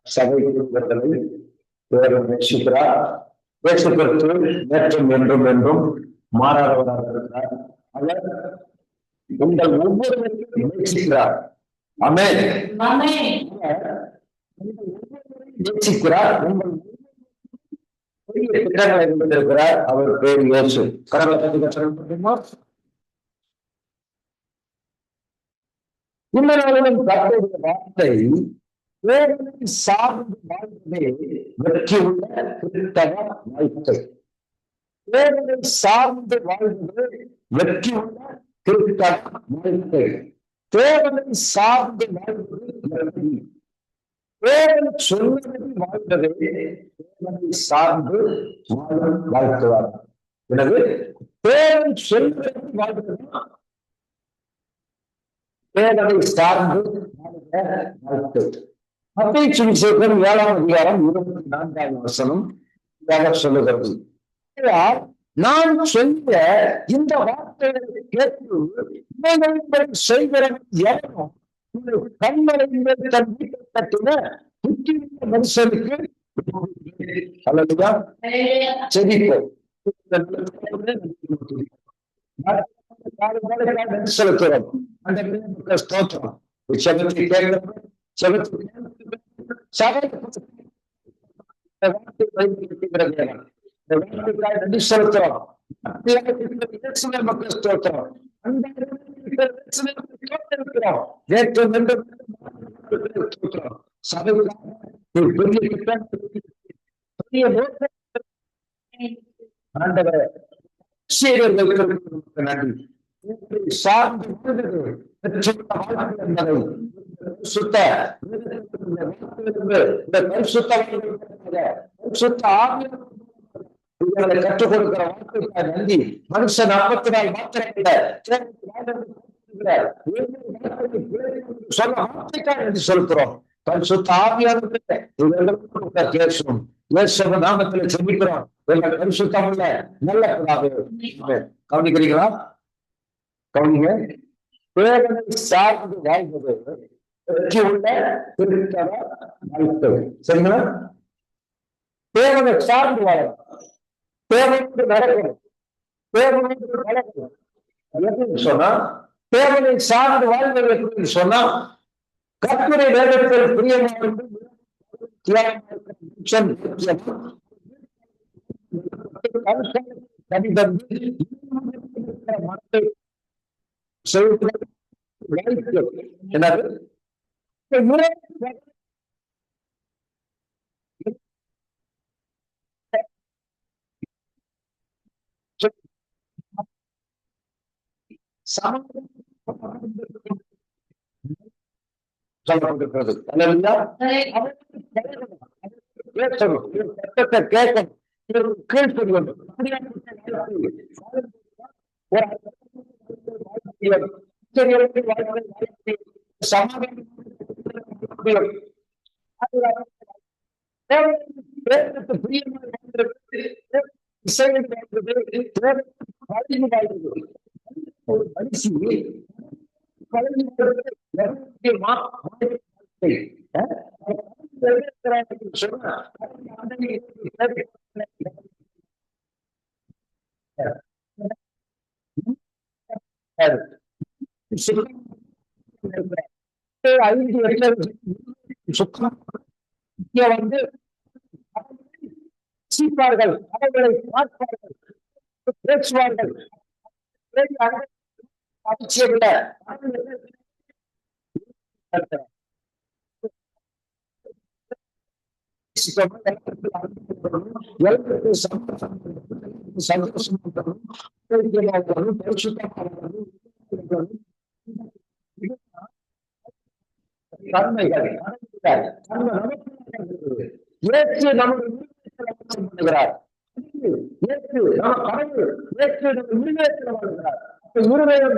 சபை குடும்பங்களை தேவன் நேசிக்கிறார். இயேசு கிறிஸ்து நேற்றும் என்றும் என்றும் மாறாதவராக இருக்கிறார். அவர் உங்கள் ஒவ்வொருவரையும் நேசிக்கிறார். ஆமென். நேசிக்கிறார். உங்கள் பெரிய திட்டங்களை கொண்டிருக்கிறார். அவர் பேர் இயேசு. கடவுளை பற்றி கற்றுக்கொள்ளுமா? இன்னொரு கர்த்தருடைய வார்த்தை தேவனை சார்ந்து வாழ்வதே வெற்றி உள்ள கிறிஸ்தவ வாழ்க்கை. தேவனை சார்ந்து வாழ்வது வெற்றி உள்ள கிறிஸ்தவ வாழ்க்கை. தேவனை சார்ந்து வாழ்வது வெற்றி. தேவன் சொன்னதை வாழ்வதே தேவனை சார்ந்து வாழும் வாழ்த்துவார். எனவே தேவன் சொன்னதை வாழ்வதுனா தேவனை சார்ந்து வாழ்க்கை. மத்தேயு சுவிசேஷம் 7ஆம் அதிகாரம் 24ஆம் வசனம் சொல்லுகிறது, நான் சொல்ல இந்த வார்த்தைகளை கேட்டு செய்கிறவன் எவனும் கண்மலை மேல் தன் வீட்டை கட்டின புத்தியுள்ள மனுஷனுக்கு செழிப்போம். செலுத்துறோம். அந்த ஸ்தோத்திரம் செலுத்தி கேட்கிறோம். கற்றுக் கொடுக்கிற வார்த்தைக்காக நன்றி. மனுஷன் 40 நாள் மாத்திரம் சொல்ல வார்த்தைக்காக நன்றி செலுத்துறோம். பரிசுத்த ஆவியானவர்களே பேசணும். இயேசுவின் நாமத்தில் செபிக்கிறோம். எங்கள் பரிசுத்தமுள்ள நல்ல பிதாவே. கவனிக்கிறீங்களா? கவனிங்க. தேவனை சார்ந்து வாழ்வது வெற்றி உள்ள கிறிஸ்தவ வாழ்க்கை. சரிங்களா? தேவனை சார்ந்து வாழணும். தேவனுக்கு நடக்கணும். தேவனுக்கு நடக்கணும். எப்படின்னு சொன்னா, தேவனை சார்ந்து வாழ்வது எப்படின்னு சொன்னா, கர்த்தருடைய வேதத்தில் பிரியமாக சொல்லப்பட்டிருக்கிறது. வந்து சீப்பார்கள், அவர்களை பார்ப்பார்கள், பேசுவார்கள்.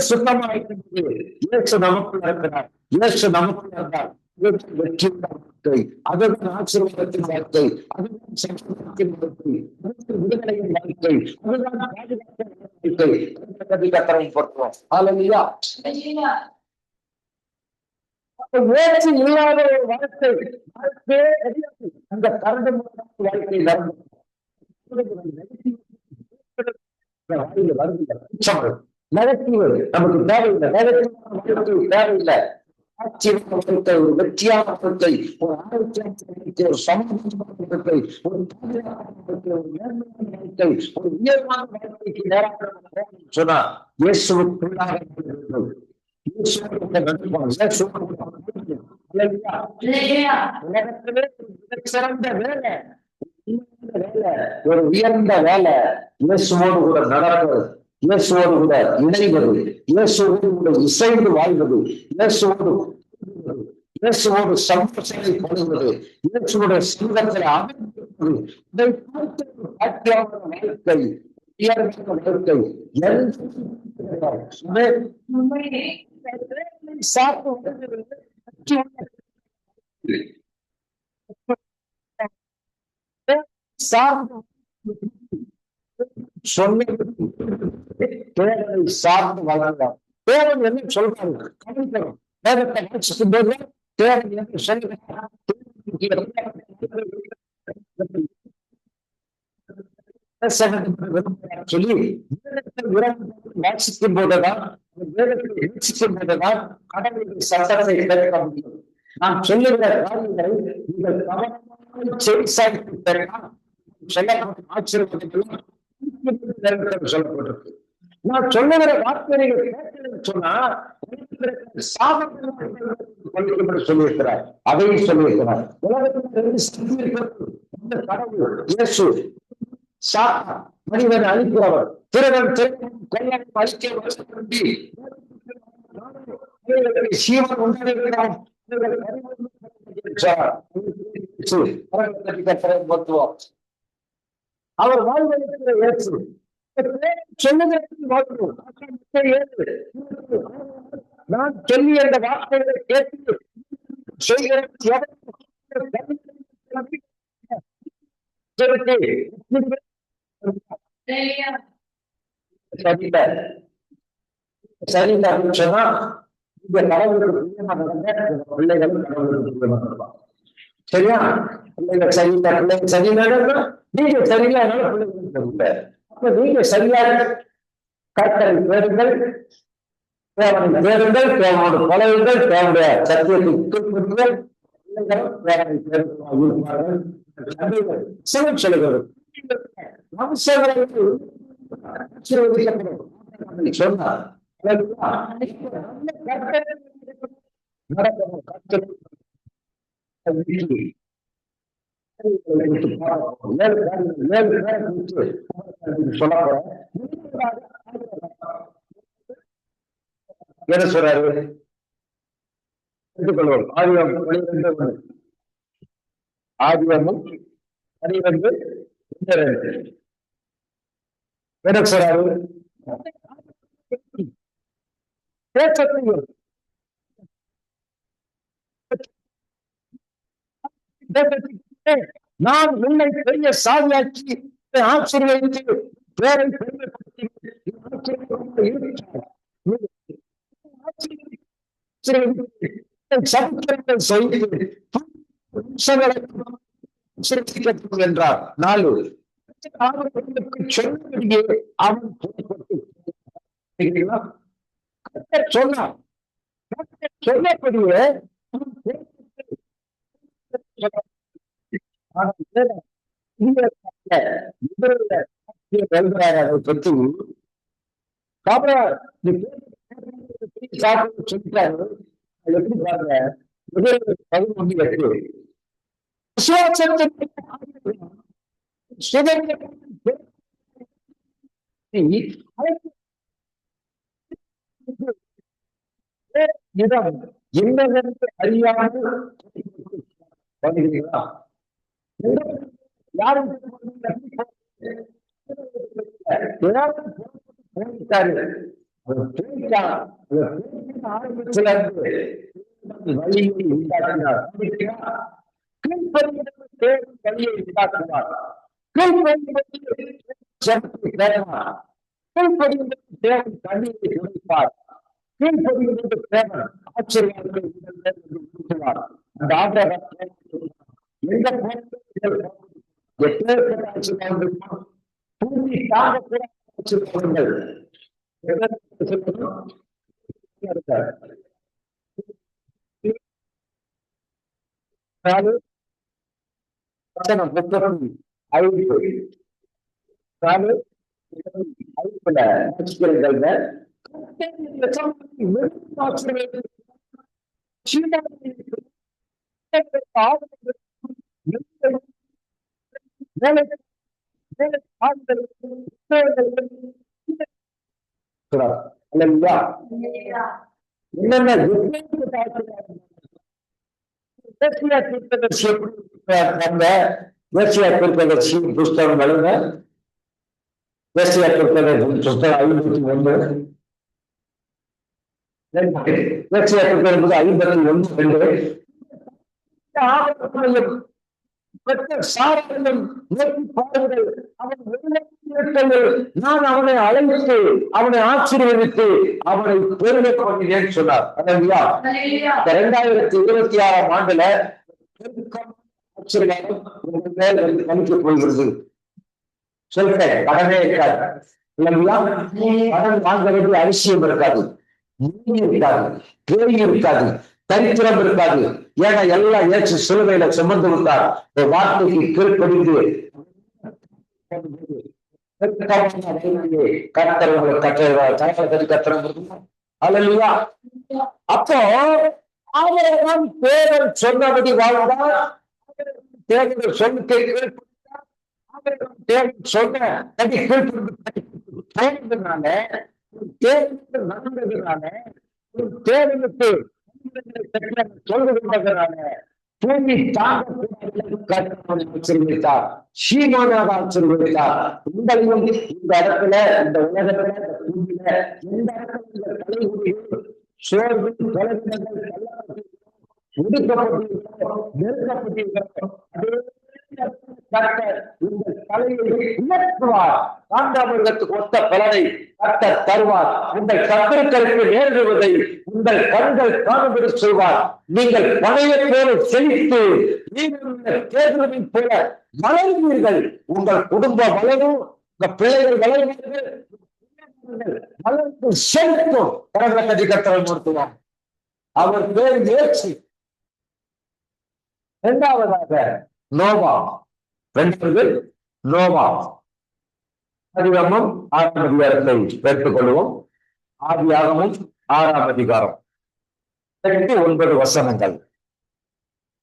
சுத்தமாக நமக்குள் இருக்கிறார். இயேசு நமக்குள் இருந்தார். வெற்றியின் வாழ்க்கை, அதுதான் ஆசீர்வாதத்தின் வாழ்க்கை, அதுதான் சமாதானத்தின் வாழ்க்கை, அதுதான் விடுதலையின் வாழ்க்கை, அதுதான் பாதுகாப்பின் வாழ்க்கை. கத்தரை போற்றுவோம். ஹல்லேலூயா. முயற்சி இல்லாத ஒரு வாழ்க்கை வாழ்க்கையே கிடையாது. அந்த கரடு வாழ்க்கை நமக்கு தேவையில்லை, தேவையில்லை. ஒரு வெற்றியான வாழ்க்கை, ஒரு ஆரோக்கியமான வாழ்க்கை, ஒரு சமூகமான வாழ்க்கை, ஒரு பாதுகாப்பான வாழ்க்கை, ஒரு நேர்மையான வாழ்க்கை, ஒரு உயர்வான வாழ்க்கைக்கு நேராக சொன்னா இயேசுவுக்குள்ளாக உலகத்திலே சிறந்த வேலை, ஒரு உயர்ந்த வேலை இயேசுவோடு கூட நடப்பது, இயேசுவோடு கூட இணைவது, இயேசுவோடு கூட இசைந்து வாழ்வது, இயேசுவோடு சந்தோஷத்தை கொள்வது, இயேசுவோட சங்கத்தில் அமைந்திருப்பது, இதை பார்த்து பாக்கியமான வாழ்க்கை, உயர்ந்த வாழ்க்கை சார்ந்து வளரலாம். தேவன் என்ன சொல்றாங்க கவனிக்கணும். வேதத்தை வாசிக்கும் போது தேவன் என்ன சொல்கிறார் சொல்லி வாசிக்கும் போதுதான், நேசிக்கும் போதுதான் கடவுளுடைய சட்டத்தை கேட்க முடியும். நான் சொல்லுகிற காரியங்களை நீங்கள் கவனமாக செவிசாய்த்து பெறலாம். சொல்லப்பட்ட ஆச்சரியப்பட்டிருக்கலாம், சொல்லப்பட்டிருக்கு. நான் சொல்லுகிற வார்த்தைகள் கேட்கலன்னு சொன்னா சொல்லியிருக்கிறார், அதையும் சொல்லியிருக்கிறார். உலகத்தில் கடவுள் இயேசு மனிதன் அழிக்கிறவர், திருடன் கொல்லன் சீவன் உண்டாயிருக்கிறான். அவர் வாழ்வதற்கு இயேசு நான் சொல்லி அந்த வார்த்தைகளை கேட்டு செய்கிற சரியில்லை அப்படின்னு சொன்னா இந்த கடவுளுக்கு பிள்ளைகளும் கடவுளுக்கு சரியா? பிள்ளைகள் சரியில்லை, பிள்ளைகள் சரியில்லை, நீங்க சரியில்லை, பிள்ளைகளுக்கு அப்ப நீங்க சரியாக கர்த்தரை தேடுங்கள், தேவனை தேடுங்கள், தேவனோடு பழகுங்கள், தேவனுடைய சத்தியத்தை உட்கொள்ளுங்கள், தேவனை தேடுவார்கள். சிவன் சொல்லுகிறது சொன்னார். என்ன சொல்றாரு? ஆதிவமும் 12 என்ன சொல்றாரு? நான் உன்னை பெரிய சாதியாக்கி ஆசீர்வதித்து பேரை பெருமைப்படுத்தி சமுத்திரங்கள் செய்து என்றார். 4 சொன்னபடியே அவன் சொன்னான். சொன்னபடியே பற்றி சொல்லிட்டாரு. எப்படி பாருங்க, 11 என்னவென்று அறியாமல் பண்ணுகிறீங்களா? யாரும் ஆரம்பிச்சல வழியை உண்டாக்கினார். கீழ்ப்படிவதற்கு தேவன் வழியை உண்டாக்குவார். கீழ்ப்படிவதற்கு ஜெபத்தை கேட்பார். கீழ்ப்படிவதற்கு தேவன் கண்ணீரை துடைப்பார். கீழ்ப்படிவதற்கு தேவன் ஆச்சரியத்தை உண்டாக்குவார். அந்த ஆபிரகாம் எந்த எப்பேற்பட்ட ஆச்சரியம் இருக்கும். பூமி தாங்க கூட ஆச்சரியங்கள் புஸ்தகம் எழுத புஸ்தகம் 51 நான் அவனை அழைத்து அவனை ஆசீர்வதித்து அவனை பெருமை பண்ணினேன் சொன்னார். 2026 ஆண்டுல போகிறது. சொல்றேன், கடனே இருக்காது இல்லைங்களா? கடன் வாங்க வேண்டிய அவசியம் இருக்காது, இருக்காது, பேய் இருக்காது, தரித்திரம் இருக்காது. ஏன்னா எல்லாம் ஏற்று சிலுவையில சுமந்து விட்டார். வார்த்தைக்கு கீழ்ப்படிந்து அப்போ அவர்தான் தேவன் சொன்னபடி வாழ்ந்தார். தேவன் சொல்லுக்கை தேவன் சொன்னபடி கீழ்ப்படினால நடந்ததுனால தேவனுக்கு சொல்லுகிறதுனால பூமி தாக்கத்தார் சீமானாக ஆசீர்வதித்தார். உங்களையும் இந்த இடத்துல இந்த உலகத்துல பூமியில எந்த இடத்துல தலைகுடிகள் சோர்வு தொலைவினங்கள் ஒடுக்கப்பட்டிருக்கிறோம், நெருக்கப்பட்டிருக்கிறோம், உங்கள் தலையை உயர்த்துவார். காண்டாமிருகத்துக்கு ஒத்த பலனை கர்த்தர் தருவார். உங்கள் சத்துருக்களுக்கு நேரிடுவதை உங்கள் கண்கள் காணும்படி செய்வார். நீங்கள் பழைய போல செழித்து நீங்கள் தேர்தலை போல வளர்வீர்கள். உங்கள் குடும்ப வளரும், உங்க பிள்ளைகள் வளர்வீர்கள், வளர்ந்து செழிக்கும். கரங்களை கர்த்தரை நிறுத்துவார். அவர் பேர் ஏற்றி. இரண்டாவதாக நோவா. நோவா அதிகாரம் 6ஆம் அதிகாரத்தை எடுத்துக் கொள்வோம். ஆதியாகமம் 6ஆம் அதிகாரம் 8-9 வசனங்கள்.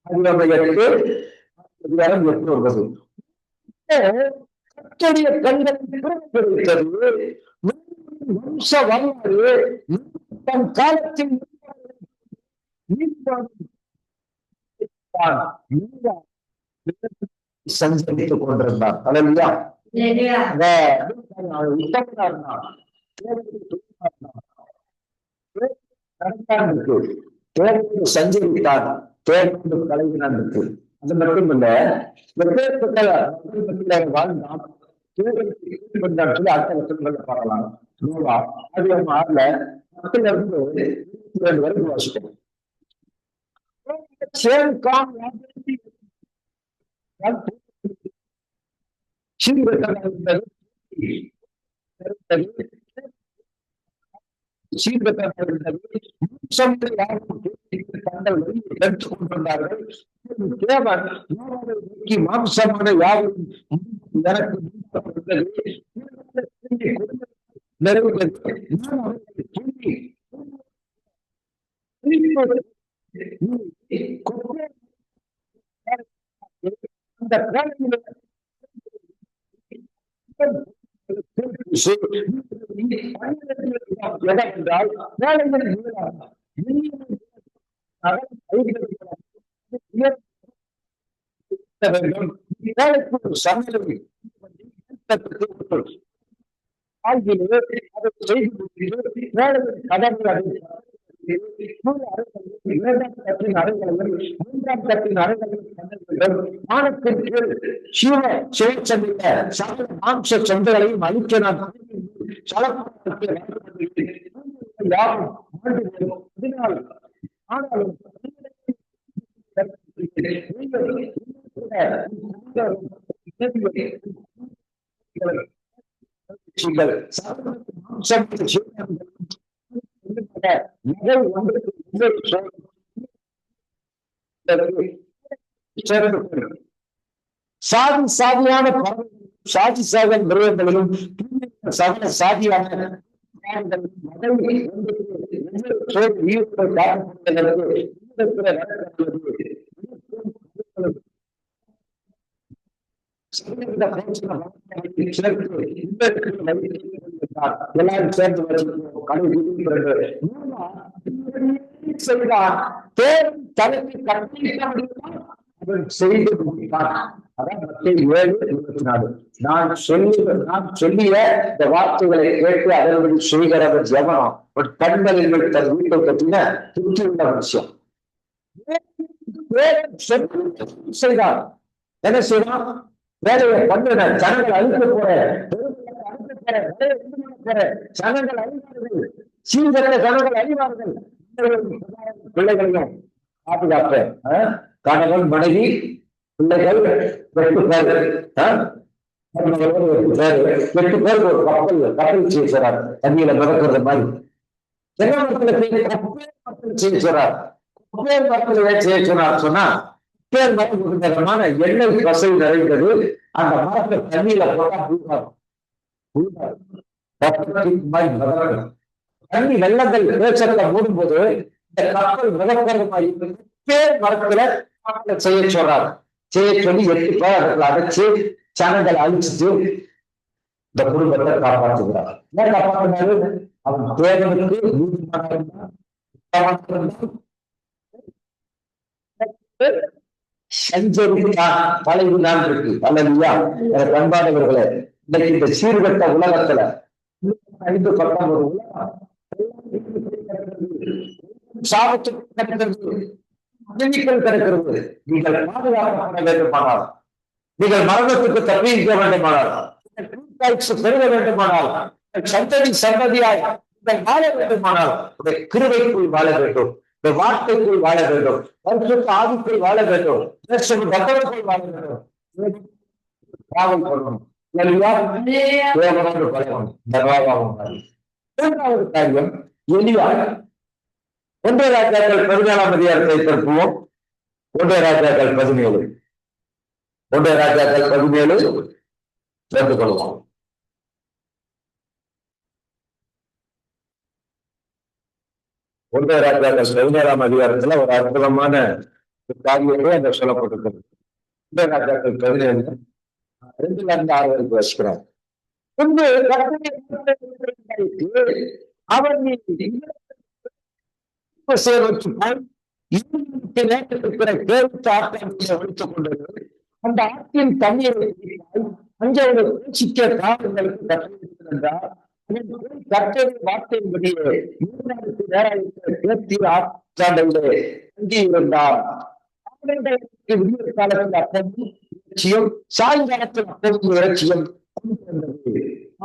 அதிகாரம் 8 அதிகாரம் 8-9. கர்த்தருடைய கண்கள் வம்ச வரலாறு தன் காலத்தில் சஞ்சரித்துக் கொண்டிருந்தார். அல்லா சஞ்சரித்தார். தேர்ந்து கலைஞனுக்கு அது மட்டும் இல்ல, வாழ்ந்தான். சொல்லி அடுத்த வருஷங்களை பார்க்கலாம். நோவா அதிகாரம் 6ல 10-2 வரைக்கும் வாசிக்கணும். மாம்சமான யாரும் எனக்கு இரண்டாம் கட்டின் அறைகளையும் மூன்றாம் கட்டின் அறைகளையும் வானத்திற்கு சிவ சிவச்சந்திர சகல மாம்ச சொந்தங்களையும் அழிக்க நான் யாரும் அதனால் ஆனாலும் சாதி சாதியான சாதி சாக மிருகங்களிலும் சகல சாதியான எல்லாரும் சேர்ந்து செய்தார் தேர்வு தலைமை கட்டளை செய்து நான் சொல்லிய இந்த வார்த்தைகளை கேட்டு அதன்படி செய்கிறவர் ஜெபனம் ஒரு கண்களில் தன் வீட்டை பற்றின திருப்தி உள்ள விஷயம் செய்தார். என்ன செய்யலாம்? வேலையை பண்ணுற ஜனங்கள் அழிக்க போற ஜனங்கள் அழிவார்கள், சீர்கட்ட ஜனங்கள் அழிவார்கள். பிள்ளைகளையும் பாதுகாப்ப கணவன் மனைவி பிள்ளைகள் 8 பேர் ஒரு கப்பல் செய்கிறார், தண்ணியில மிதக்கிறது மாதிரி. என்ன மக்களுக்கு செய்கிறார்? குப்பேர் மரத்தில் செய்கிறார் சொன்னா குப்பேர் மரம் நிறமான எண்ணெய் பசை நிறைந்தது. அந்த மரத்தை தண்ணியில போட்டா தண்ணி வெள்ளங்கள் பேச்சத்தை மூடும்போது இந்த கப்பல் மிதக்கிறது மாதிரி குப்பேர் மரத்துல செய்ய சொல்றாரு. செய்ய சொல்லி 8 பேர் அதுல அடைச்சு சனங்களை அழிச்சிட்டு இந்த குடும்பத்தை காப்பாற்றுகிறார். ஏன் காப்பாற்றினாரு? அவன் தேவனுக்கு பழையதான் இருக்கு. அல்லையா பண்பாடுகளே, இன்னைக்கு இந்த சீர்கட்ட உலகத்துல 5-19 உலகம் சாபத்துக்கு கிடக்கிறது. நீங்கள் பாதுகாக்கப்பட வேண்டுமானால், நீங்கள் மரணத்துக்கு தப்பிக்க வேண்டுமானால், பெருக வேண்டுமானால், சந்ததியாய் வாழ வேண்டுமானால் கிருபைக்குள் வாழ வேண்டும், வார்த்தைக்குள் வாழ வேண்டும், ஆவிக்குள் வாழ வேண்டும், பகவத்துக்குள் வாழ வேண்டும், காவல் பண்ணணும். இரண்டாவது காரியம் எலியா. 1 ராஜாக்கள் 14ஆம் அதிகாரத்தை திருப்புவோம். 1 ராஜாக்கள் 17 சேர்ந்து கொள்வோம். 1 ராஜாக்கள் 17ஆம் அதிகாரத்துல ஒரு அற்புதமான காரியமே அங்க சொல்லப்பட்டிருக்கிறது. 1 ராஜாக்கள் 17 2-6 வரைக்கும் வச்சுக்கிறார். அவர் ஒழித்துக் கொண்டது. அந்த ஆற்றின் தண்ணீரை அஞ்சோடு சிக்க காவல்களுக்கு கட்டளையிட்டார். கர்த்தருடைய வார்த்தையின்படியே 3 நேரத்தை ஆற்றாண்டிலே தங்கியிருந்தார். விடிய காலத்தில் அப்பமும் இறைச்சியும், சாயங்காலத்தில் அப்பமும் இறைச்சியும்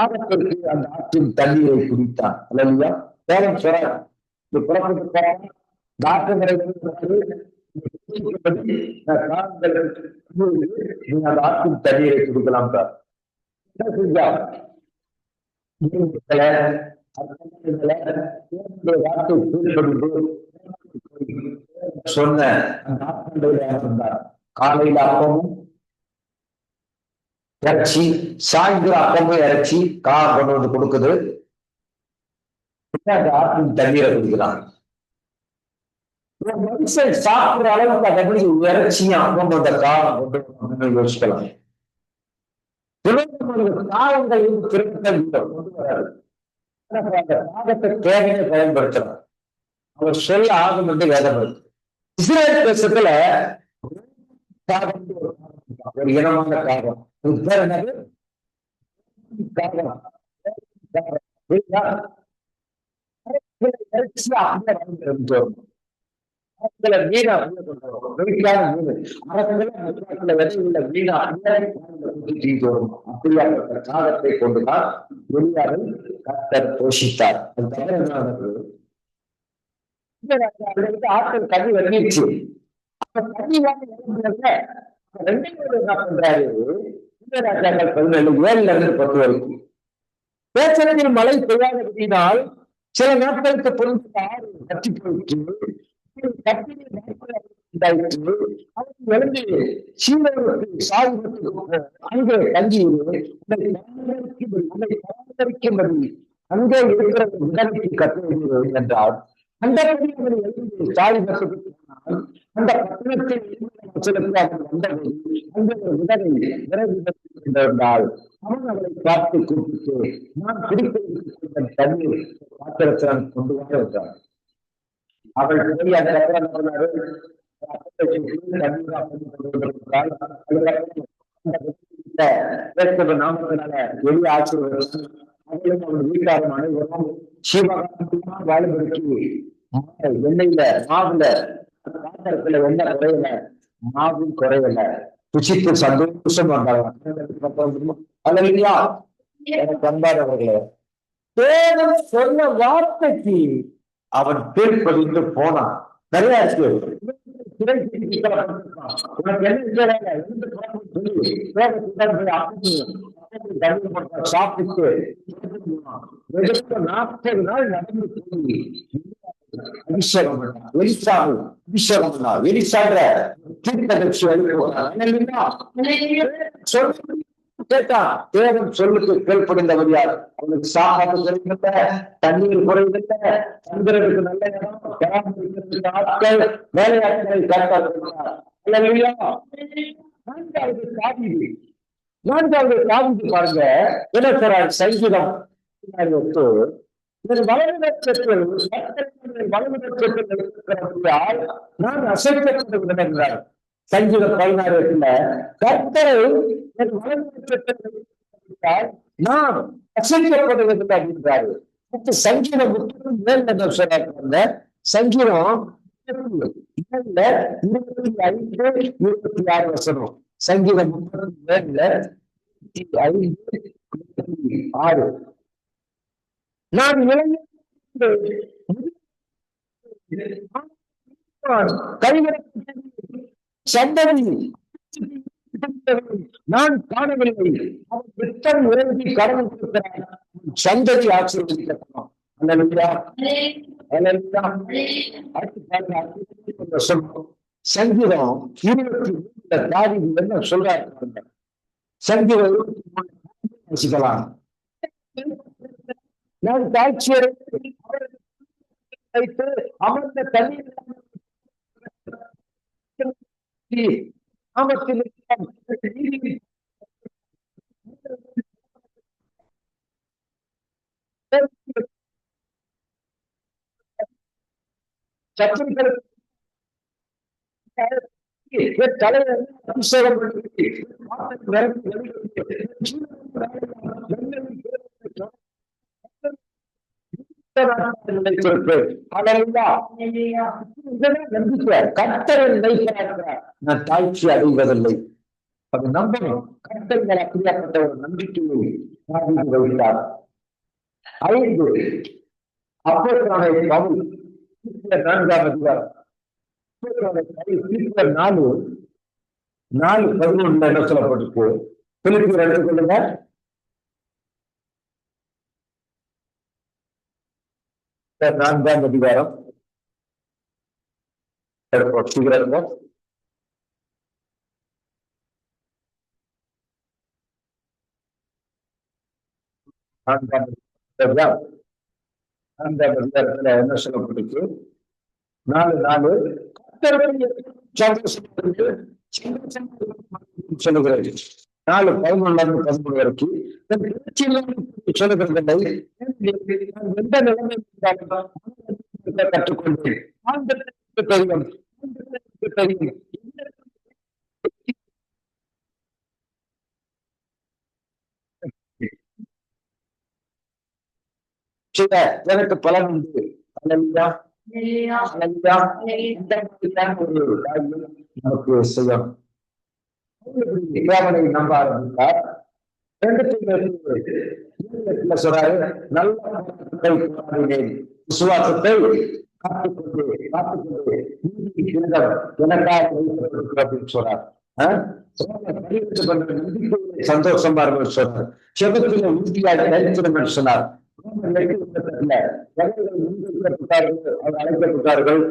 ஆகத்திற்கு அந்த ஆற்றின் தண்ணீரை குடித்தார். அல்லையா? வேறம் சொல்றார், புறப்பட்டு போறாங்க, நாட்டு அந்த ஆற்றின் தண்ணீரை குடிக்கலாம் சார். என்ன செஞ்சா சொன்ன காலையில அப்பமும் இறைச்சி, சாயந்தரம் அப்பமும் இறைச்சி கொண்டு வந்து கொடுக்குது. அந்த ஆற்றின் தண்ணீரை குடிக்கலாம். மனுஷன் சாப்பிடுற அளவுக்கு அதை எப்படி இறைச்சியும் அப்பம் அந்த காலம் கொண்டு யோசிக்கலாம். காலங்கள் கொண்டு வராது. அந்த காலத்தை தேவையை பயன்படுத்தலாம். அவர் சொல்ல ஆகும் என்று வேதம் இருக்கு. இஸ்ரேல் தேசத்துல ஒரு இனமான காகம், இறைச்சியா அப்படியே வாங்கிட்டு வரணும். மீன் அப்படியே கொண்டு வரணும். வெடிக்காத மீன் அரசுல விதை உள்ள மீனா தூக்கிட்டு வரணும். அப்படியாப்பட்ட காலத்தை கொண்டுதான் எலியாவை கர்த்தர் போஷித்தார். அது தவிர என்ன நடந்தது? ஆட்கள் கல்வி வந்துருச்சு. அப்ப கல்வி வாங்கி ரெண்டாவது என்ன பண்றாரு? ராஜாக்கள் 17:7-10 வரைக்கும் பேச்சரத்தில் மழை பெய்யாதபடியினால் சில நாட்களுக்கு பொருள் ஆறு கட்டி போயிட்டு எழுந்து சீனருக்கு சாகுபடி அங்கே தங்கி பராமரிக்கும்படி அங்கே இருக்கிற உடலுக்கு கட்டுவது என்றால் அந்த அந்த பட்டணத்தில் வந்தது அங்கே ஒரு விதவை விரைந்தால் அவன் அவளை பார்த்து கூப்பிட்டு நான் குடிப்பதற்கு தண்ணீர் பாத்திரத்தில் கொண்டு வர என்றான். அவள் போய் அந்த நாமத்தினால வெளியே ஆசிரியர் அவளும் அவன் வீட்டாரும் அனைவரும் சிவகாரமா வாழும்படிக்கு எண்ணெயில மாவுல பாத்திரத்துல எண்ணெய் குறையல, மாவும் குறையல, புசித்து சந்தோஷம் வந்தாங்க. அல்ல இல்லையா? எனக்கு வந்தாதவர்களே, தேவன் சொன்ன வார்த்தைக்கு அவன் கீழ்ப்படிந்து போனான். நிறைய இருக்கு. சாப்பிட்டு 40 நாள் நடந்து போய் அபிஷேகம் பண்ணா. அபிஷேகம் பண்ணா. வெளிச்சாடுற கேட்டான். தேவன் சொல்லுக்கு கீழ்ப்படிந்தவர் யார்? அவனுக்கு சாப்பாடு குறைவில்லை, தண்ணீர் குறைவில்லை, தங்குறதுக்கு நல்ல இடம், பராமரிக்கிறதுக்கு ஆட்கள், வேலையாட்களை காட்டார். நான்காவது காவிரி பாருங்க என்ன சொல்றாரு? சங்கீதம் வலது நட்சத்திரம் நான் அசைக்கப்பட்டு என்றார். சங்கீதம் 16 கர்த்தரை நான் அசைக்கப்படுவதில்லை அப்படின்றாரு. சங்கீதம் 37 சொல்றாங்க. சங்கீதம் 25-26 வசனம். சங்கீதம் 37-5-6 நான் சந்ததி நான் காணவில்லை. எத்தனை இறங்கி கடன் கொடுக்கிறார். சந்ததி ஆசீர்வதிக்கப்படும். சங்கீதம் 23 தாவீது என்ன சொல்றாரு? சங்கீதம் 23 வசிக்கலாம். நான் காட்சியரை வைத்து அமர்ந்த தண்ணீர் தலைவர் அபிஷேகம் நான் தாழ்ச்சி அடைவதில்லை. அது நம்பணும். கர்த்தர்கள் அப்படியாப்பட்ட ஒரு நம்பிக்கையை வைத்தார். 5 அப்போஸ்தலனாகிய பவுல் 4ஆம் அதிகாரம் 4:11 என்ன சொல்லப்பட்டிருக்கு? பிலிப்பியர் எடுத்துக்கொள்ளுங்க. 4ஆம் அதிகாரம் என்ன சொல்லப்பட்டிருக்கு? 4:4 சொல்லுகிறது. 4:11-13 வரைக்கும் சொல்லுகிறது. எந்த நிலைமை கற்றுக்கொண்டேன். எனக்கு பலன் உண்டு. நமக்கு செய்யணும். தேவனை நம்ப ஆரம்பித்தார். சொல்றாரு, நல்ல விசுவாசத்தை காத்துக்கொண்டு அப்படின்னு சொல்றாரு. சந்தோஷமா இருக்கும் சொன்னார். செபத்தில உறுதியாக நிலைத்திருங்கள் சொன்னார். அழைக்கப்பட்டார்கள், அழைக்கப்பட்டார்கள்,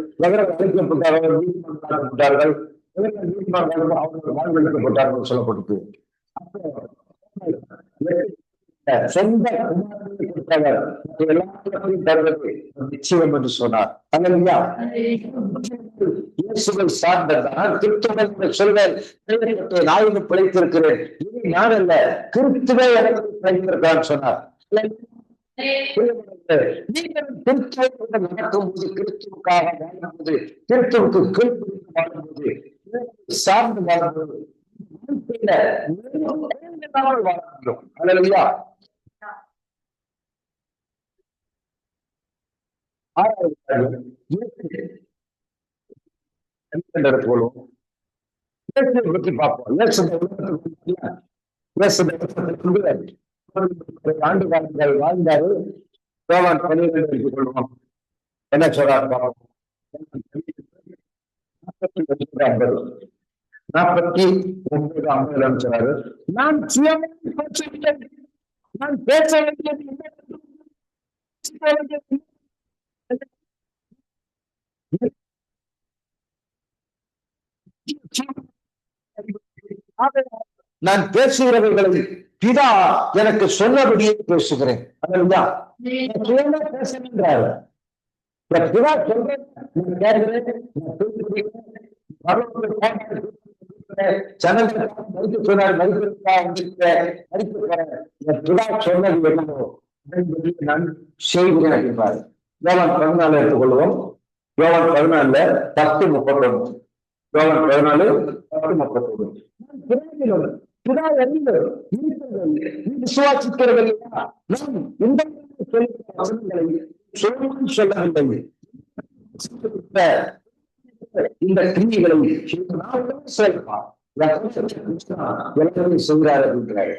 அவர்கள் வாழ்வெடுக்கப்பட்டார்கள் சொல்லப்பட்டது. சொந்த எல்லாத்தையும் தருவது நிச்சயம் என்று சொன்னார். இயேசுவை சார்ந்ததான் கிறிஸ்துவ சொல்வேன், நான் பிழைத்திருக்கிறேன், இனி நான் அல்ல, கிறிஸ்துவே எனக்கு பிழைத்திருக்கான்னு சொன்னார். நீங்கள் கிறிஸ்துவோடு நடக்கும்போது, கிறிஸ்துவுக்காக வாழும்போது, கிறிஸ்துவுக்கு கீழ்ப்படிந்து வாழும்போது, சார்ந்து வாழும்போது பற்றி பார்ப்போம். ஆண்டு காலங்கள் வாழ்ந்தாரு. 12 எடுத்துக் கொள்வோம். என்ன சொல்றாரு பார்ப்போம். 49 சொல்றாரு, நான் நான் பேச வேண்டியது நான் பேசுகிறவர்களை பிதா எனக்கு சொன்னபடியே பேசுகிறேன். பேசுகின்றார் பிதா சொல்றேன், சொன்னது என்னவோ நான் செய்கிறேன் அப்படின்றாரு. யோவான் 14 எடுத்துக்கொள்வோம். யோவான் 14 10:31. யோவான் 14 10:31. விசுவாசிக்கிறவர்கள் சொல்லவில்லை, இந்த கிரிகளை சொல்றாரு அப்படின்றாரு.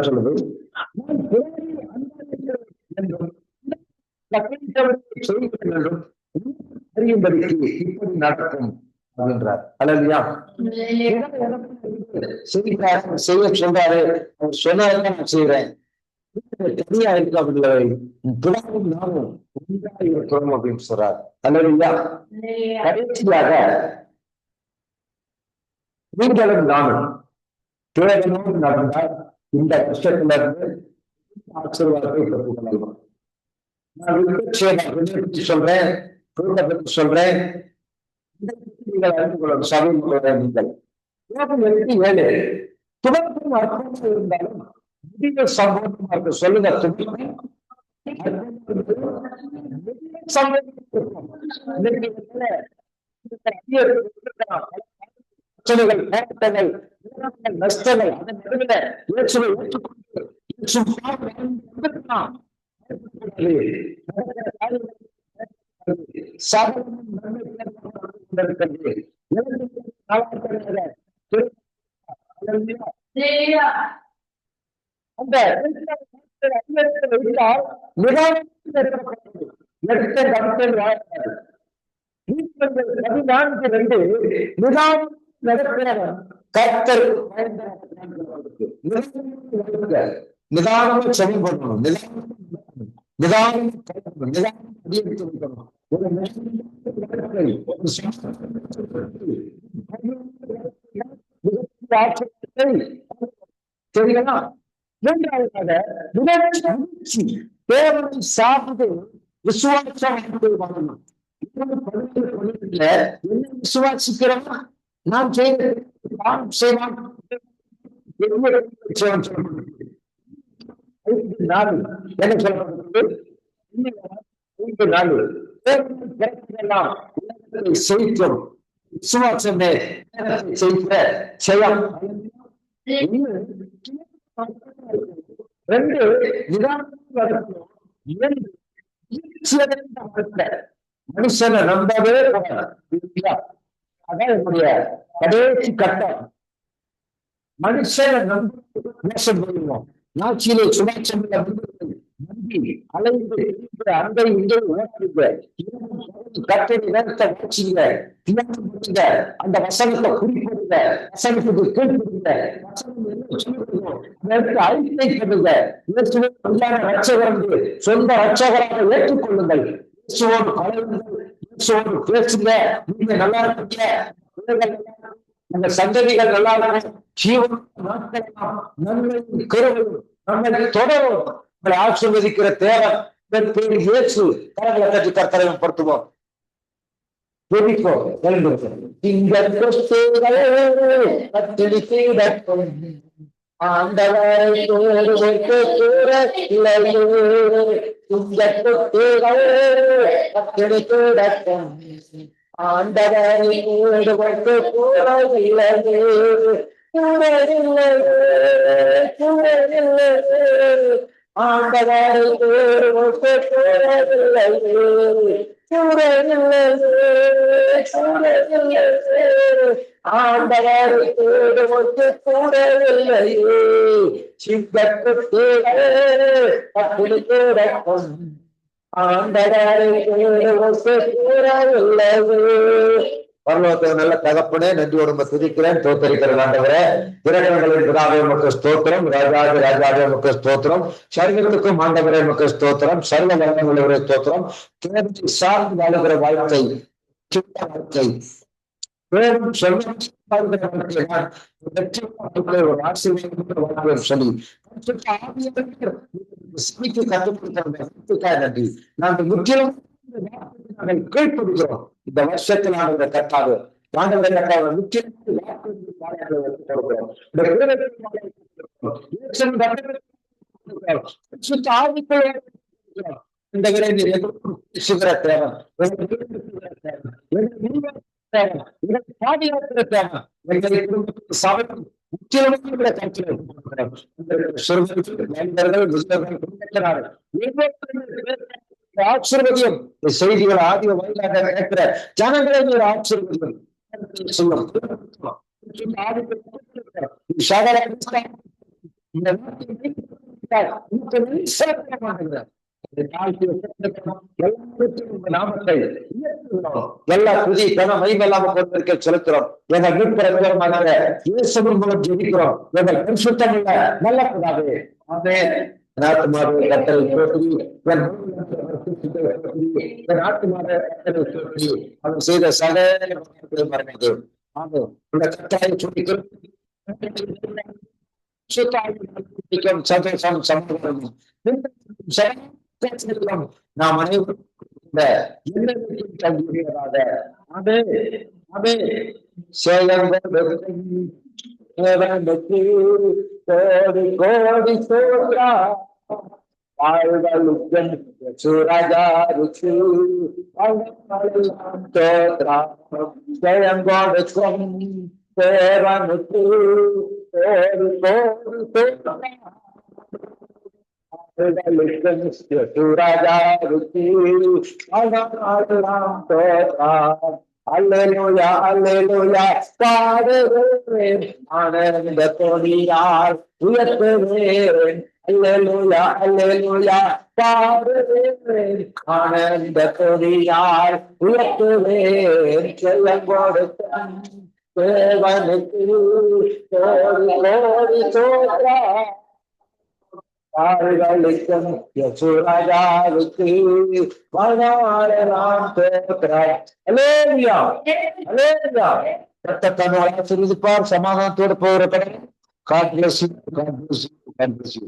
சொல்லுது, அறியும்படிக்கு இப்படி நடக்கும் அப்படின்றார். அல்லையா? செய்ய சொல்றாரு, அவர் சொன்னாரு நான் செய்யறேன். தனியா இருக்கு அப்படின்றதை நானும் ஒன்றா இருக்கிறோம் அப்படின்னு சொல்றாரு. அல்லையா? கடைசியாக நீங்களும் நானும் துறையோடு நடந்தால் இந்த கஷ்டத்துல இருந்து ஆசீர்வாதத்தை பெற்றுக் கொள்ளலாம். நான் பற்றி சொல்றேன், குடும்பத்தை பற்றி சொல்றேன். நீங்கள் அறிந்து கொள்ளணும். சபை நீங்கள் 7 துணக்கும் அர்த்தமாக இருந்தாலும் முடிவு சம்பவமா இருக்க சொல்லுங்க. நஷ்டங்கள் அதன் நிதானமா செயல்படணும். நிதானம் தேவனை சார்ந்து விசுவாசம் வரணும். என்ன விசுவாசிக்கிறோம் நாம் செய்வான். என்ன சொல்றது? செய்யும் விசுவாசமே செய்கிற செயல். 2 நிதானம் மனுஷனை நம்பவே அதான் என்னுடைய கடைசி கட்டம். மனுஷனை நம்பி மோசம் பண்ணுவோம். நாட்சியிலே சுமாச்சமில்ல நம்பி அலைந்து அங்கை இங்கே உணர்ந்துங்க, கத்தரி நேரத்தை வச்சுங்க, தியானப்படுங்க, அந்த வசனத்தை குறிப்பிடுங்க, வசனத்துக்கு கீழ்ப்படுங்க, வசனம் அறிக்கை பண்ணுங்க. இயேசுவை கல்யாண ரட்சகர் சொந்த ரட்சகராக ஏற்றுக்கொள்ளுங்கள். இயேசுவோடு பழகுங்கள், இயேசுவோடு பேசுங்க. நீங்க நல்லா இருக்கீங்க, அந்த சந்ததிகள் நல்லா இருக்கும், ஜீவன் நன்மை கருவும் நம்மை தொடரும். உங்களை ஆசீர்வதிக்கிற தேவன் இயேசு. கரங்களை கட்டி கர்த்தரையும் படுத்துவோம். ஆண்டவரை பரலோகத்தை நல்ல தகப்பனே, நன்றியோடு துதிக்கிறேன், தோத்தரிக்கிறேன். ஆண்டவரே, இரக்கங்களின் பிதாவே உமக்கு ஸ்தோத்திரம், ராஜாதி ராஜாவே உமக்கு ஸ்தோத்திரம், சரீரத்துக்கும் ஆண்டவரே உமக்கு ஸ்தோத்திரம், சர்வ வல்லமையுள்ளவரே ஸ்தோத்திரம். தேவத்தை சார்ந்து வாழுகிற வாழ்க்கை, வாழ்க்கை ஒரு ஆசீர்வாதம் சொல்லி நன்றி. நாங்கள் முற்றிலும் கீழ்ப்படுகிறோம். இந்த வருஷத்தில் நாங்கள் கட்டாது ஆண்டவரை கட்டாத முற்றிலும் இந்த சிகர தேவன் பாதுகாக்கிற தேவன் எங்களை குடும்பத்துக்கு சபை ஆச்சரியம் செய்திகள் ஆதிவ வயலாக இருக்கிற ஜனங்களை ஒரு ஆச்சரியம் சொல்லும். நாமத்தை எல்லா புதிய கன மகிமையில்லாம கொண்டிருக்க செலுத்துறோம். எங்கள் மீட்புறமாக இயேசுவின் மூலம் ஜெபிக்கிறோம். எங்கள் பரிசுத்தமுள்ள நல்ல பிதாவே, ஆமென். நாட்டுமாவே கர்த்தரை போற்றி, நாட்டுமாவே கர்த்தரை போற்றி, அவர் செய்த சகல மரணங்கள் இந்த கட்டாய சொல்லிக்கிறோம். சந்தோஷம் சமூகம் நாம் அனைவரும் அல்லேலூயா அல்லேலூயா பாடுவேன், ஆனந்த கொடியால் உயர்த்துவேன். அல்லேலூயா அல்லேலூயா பாடுவேன், ஆனந்த கொடியால் உயர்த்துவேன். செல்லம் கொடுத்தான் தேவனுக்கு கோடி கோடி சோத்ரம். யசுராஜாவுக்கு மனமாறலாம் தோற்றார். அல்லேலூயா அல்லேலூயா. கர்த்தர் ஆசீர்வதிப்பார். சமாதானத்தோடு போகிற கடை. God bless you. God bless you. God bless you.